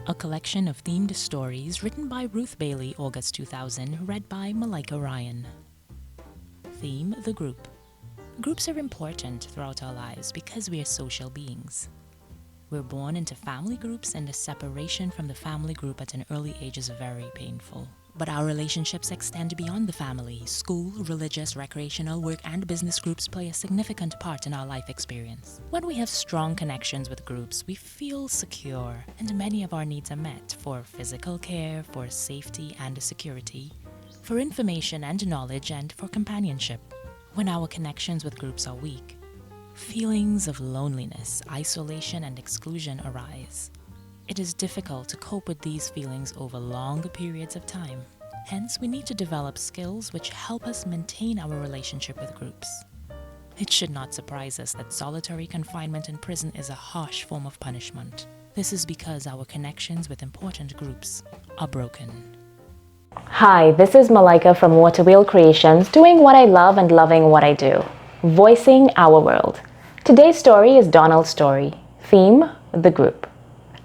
A collection of themed stories written by Ruth Bayley, August 2000, read by Malaika Ryan. Theme: the group. Groups are important throughout our lives because we are social beings. We're born into family groups, and the separation from the family group at an early age is very painful. But our relationships extend beyond the family. School, religious, recreational, work, and business groups play a significant part in our life experience. When we have strong connections with groups, we feel secure, and many of our needs are met for physical care, for safety and security, for information and knowledge, and for companionship. When our connections with groups are weak, feelings of loneliness, isolation, and exclusion arise. It is difficult to cope with these feelings over long periods of time. Hence, we need to develop skills which help us maintain our relationship with groups. It should not surprise us that solitary confinement in prison is a harsh form of punishment. This is because our connections with important groups are broken. Hi, this is Malaika from Waterwheel Creations, doing what I love and loving what I do, voicing our world. Today's story is Donald's story. Theme: the group.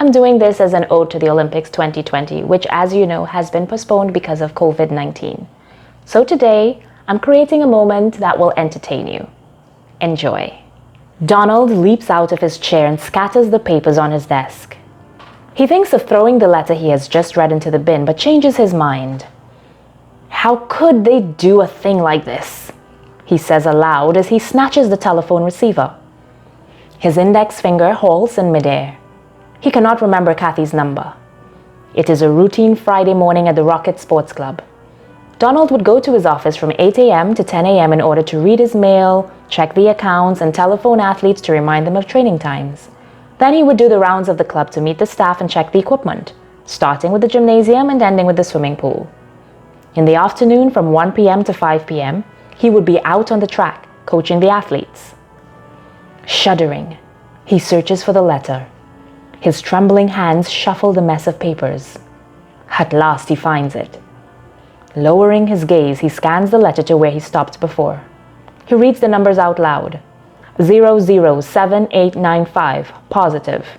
I'm doing this as an ode to the Olympics 2020, which, as you know, has been postponed because of COVID-19. So today, I'm creating a moment that will entertain you. Enjoy. Donald leaps out of his chair and scatters the papers on his desk. He thinks of throwing the letter he has just read into the bin, but changes his mind. How could they do a thing like this? He says aloud as he snatches the telephone receiver. His index finger halts in midair. He cannot remember Kathy's number. It is a routine Friday morning at the Rocket Sports Club. Donald would go to his office from 8 a.m. to 10 a.m. in order to read his mail, check the accounts, and telephone athletes to remind them of training times. Then he would do the rounds of the club to meet the staff and check the equipment, starting with the gymnasium and ending with the swimming pool. In the afternoon from 1 p.m. to 5 p.m., he would be out on the track, coaching the athletes. Shuddering, he searches for the letter. His trembling hands shuffle the mess of papers. At last he finds it. Lowering his gaze, he scans the letter to where he stopped before. He reads the numbers out loud. 007895, positive.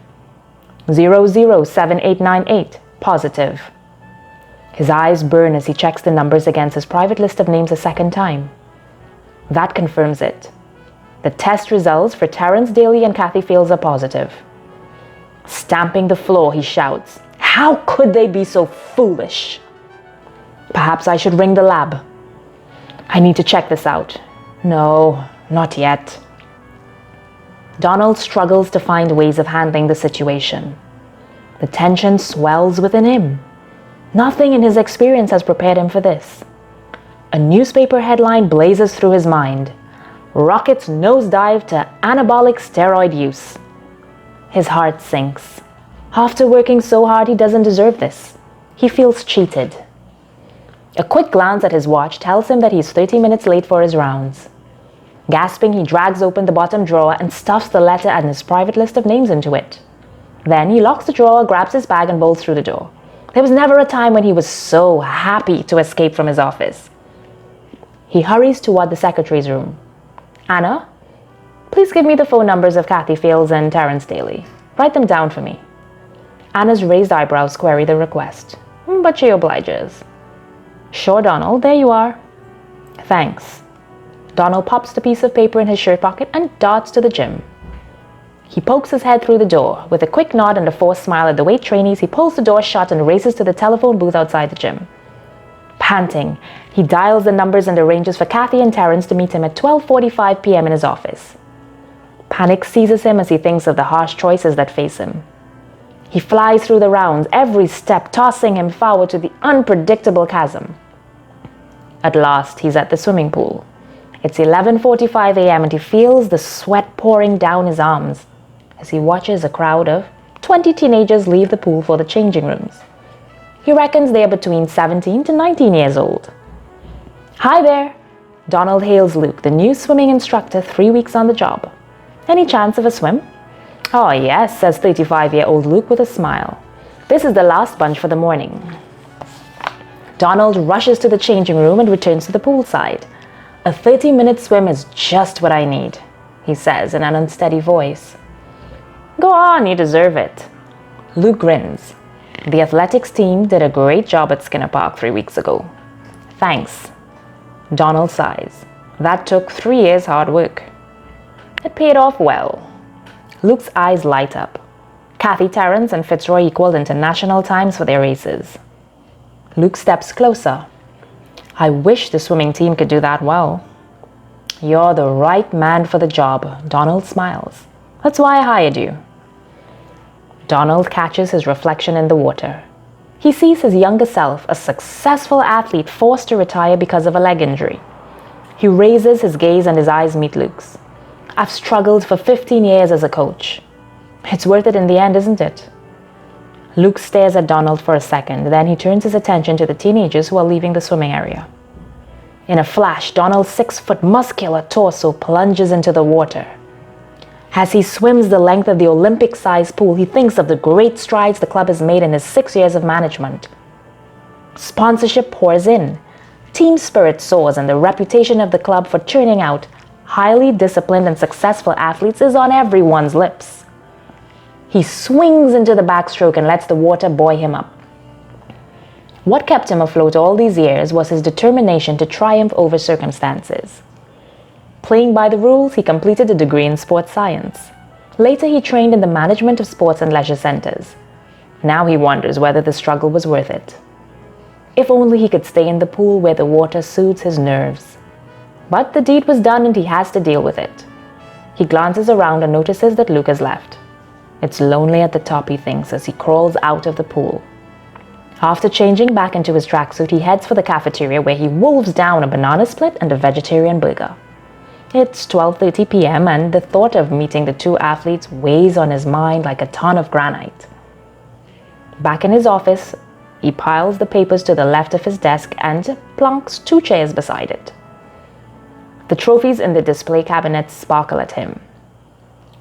007898, positive. His eyes burn as he checks the numbers against his private list of names a second time. That confirms it. The test results for Terrence Daly and Kathy Fields are positive. Stamping the floor, he shouts, "How could they be so foolish? Perhaps I should ring the lab. I need to check this out. No, not yet." Donald struggles to find ways of handling the situation. The tension swells within him. Nothing in his experience has prepared him for this. A newspaper headline blazes through his mind. Rockets nosedive to anabolic steroid use. His heart sinks. After working so hard, he doesn't deserve this. He feels cheated. A quick glance at his watch tells him that he's 30 minutes late for his rounds. Gasping, he drags open the bottom drawer and stuffs the letter and his private list of names into it. Then he locks the drawer, grabs his bag, and bolts through the door. There was never a time when he was so happy to escape from his office. He hurries toward the secretary's room. "Anna, please give me the phone numbers of Kathy Fields and Terrence Daly. Write them down for me." Anna's raised eyebrows query the request, but she obliges. "Sure, Donald, there you are." "Thanks." Donald pops the piece of paper in his shirt pocket and darts to the gym. He pokes his head through the door. With a quick nod and a forced smile at the weight trainees, he pulls the door shut and races to the telephone booth outside the gym. Panting, he dials the numbers and arranges for Kathy and Terrence to meet him at 12:45 p.m. in his office. Panic seizes him as he thinks of the harsh choices that face him. He flies through the rounds, every step tossing him forward to the unpredictable chasm. At last, he's at the swimming pool. It's 11:45 a.m. and he feels the sweat pouring down his arms as he watches a crowd of 20 teenagers leave the pool for the changing rooms. He reckons they are between 17 to 19 years old. "Hi there," Donald hails Luke, the new swimming instructor 3 weeks on the job. "Any chance of a swim?" "Oh yes," says 35-year-old Luke with a smile. "This is the last bunch for the morning." Donald rushes to the changing room and returns to the poolside. "A 30-minute swim is just what I need," he says in an unsteady voice. "Go on, you deserve it." Luke grins. The athletics team did a great job at Skinner Park 3 weeks ago. Thanks. Donald sighs. That took 3 years' hard work. It paid off well. Luke's eyes light up. Kathy, Terrence, and Fitzroy equaled international times for their races. Luke steps closer. I wish the swimming team could do that well. You're the right man for the job, Donald smiles. That's why I hired you. Donald catches his reflection in the water. He sees his younger self, a successful athlete forced to retire because of a leg injury. He raises his gaze and his eyes meet Luke's. I've struggled for 15 years as a coach. It's worth it in the end, isn't it? Luke stares at Donald for a second, then he turns his attention to the teenagers who are leaving the swimming area. In a flash, Donald's 6-foot muscular torso plunges into the water. As he swims the length of the Olympic-sized pool, he thinks of the great strides the club has made in his 6 years of management. Sponsorship pours in. Team spirit soars, and the reputation of the club for churning out highly disciplined and successful athletes is on everyone's lips. He swings into the backstroke and lets the water buoy him up. What kept him afloat all these years was his determination to triumph over circumstances. Playing by the rules, he completed a degree in sports science. Later, he trained in the management of sports and leisure centers. Now he wonders whether the struggle was worth it. If only he could stay in the pool where the water soothes his nerves. But the deed was done and he has to deal with it. He glances around and notices that Luke has left. It's lonely at the top, he thinks, as he crawls out of the pool. After changing back into his tracksuit, he heads for the cafeteria where he wolves down a banana split and a vegetarian burger. It's 12:30 p.m. and the thought of meeting the two athletes weighs on his mind like a ton of granite. Back in his office, he piles the papers to the left of his desk and plonks 2 chairs beside it. The trophies in the display cabinets sparkle at him.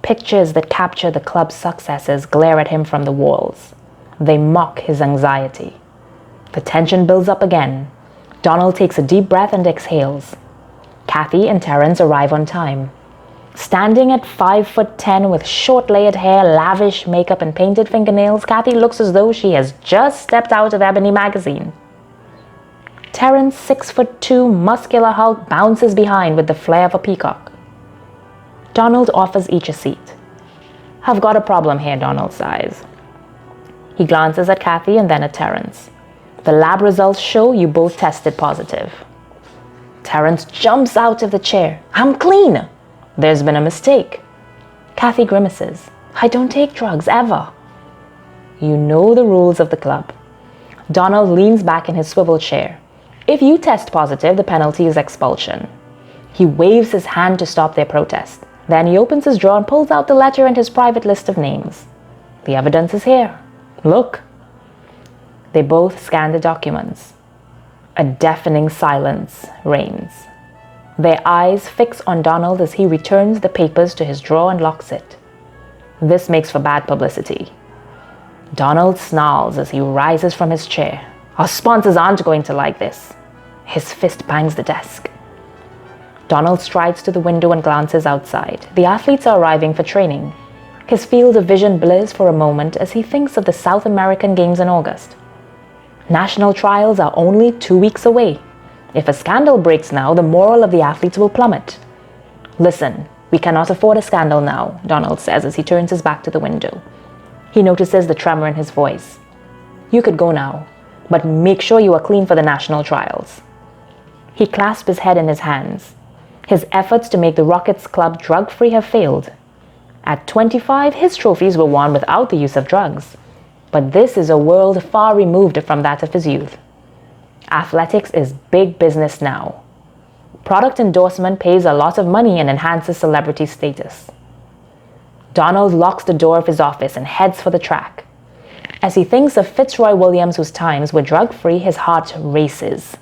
Pictures that capture the club's successes glare at him from the walls. They mock his anxiety. The tension builds up again. Donald takes a deep breath and exhales. Kathy and Terrence arrive on time. Standing at 5'10" with short layered hair, lavish makeup, and painted fingernails, Kathy looks as though she has just stepped out of Ebony magazine. Terrence, 6'2", muscular hulk, bounces behind with the flair of a peacock. Donald offers each a seat. I've got a problem here, Donald sighs. He glances at Kathy and then at Terrence. The lab results show you both tested positive. Terrence jumps out of the chair. I'm clean. There's been a mistake. Kathy grimaces. I don't take drugs, ever. You know the rules of the club. Donald leans back in his swivel chair. If you test positive, the penalty is expulsion. He waves his hand to stop their protest. Then he opens his drawer and pulls out the letter and his private list of names. The evidence is here. Look. They both scan the documents. A deafening silence reigns. Their eyes fix on Donald as he returns the papers to his drawer and locks it. This makes for bad publicity. Donald snarls as he rises from his chair. Our sponsors aren't going to like this. His fist bangs the desk. Donald strides to the window and glances outside. The athletes are arriving for training. His field of vision blurs for a moment as he thinks of the South American Games in August. National trials are only 2 weeks away. If a scandal breaks now, the morale of the athletes will plummet. Listen, we cannot afford a scandal now, Donald says as he turns his back to the window. He notices the tremor in his voice. You could go now, but make sure you are clean for the national trials. He clasps his head in his hands. His efforts to make the Rockets Club drug-free have failed. At 25, his trophies were won without the use of drugs. But this is a world far removed from that of his youth. Athletics is big business now. Product endorsement pays a lot of money and enhances celebrity status. Donald locks the door of his office and heads for the track. As he thinks of Fitzroy Williams, whose times were drug-free, his heart races.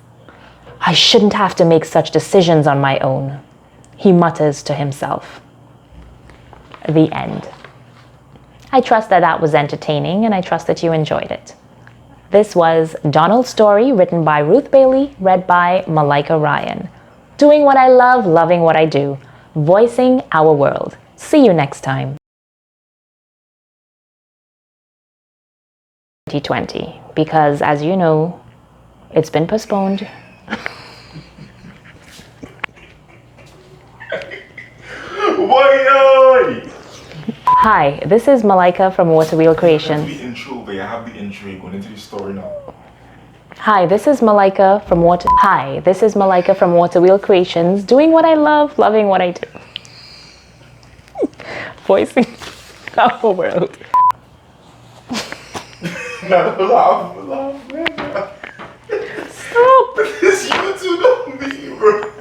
I shouldn't have to make such decisions on my own, he mutters to himself. The end. I trust that was entertaining, and I trust that you enjoyed it. This was Donald's Story, written by Ruth Bayley, read by Malaika Ryan. Doing what I love, loving what I do. Voicing our world. See you next time. 2020 because, as you know, it's been postponed. Hi, this is Malaika from Waterwheel Creations. I have the intro, but I have the intro going into the story now. Hi, this is Malaika from Waterwheel Creations, doing what I love, loving what I do. Voicing our world. Laugh. Stop! This YouTube don't be, bro.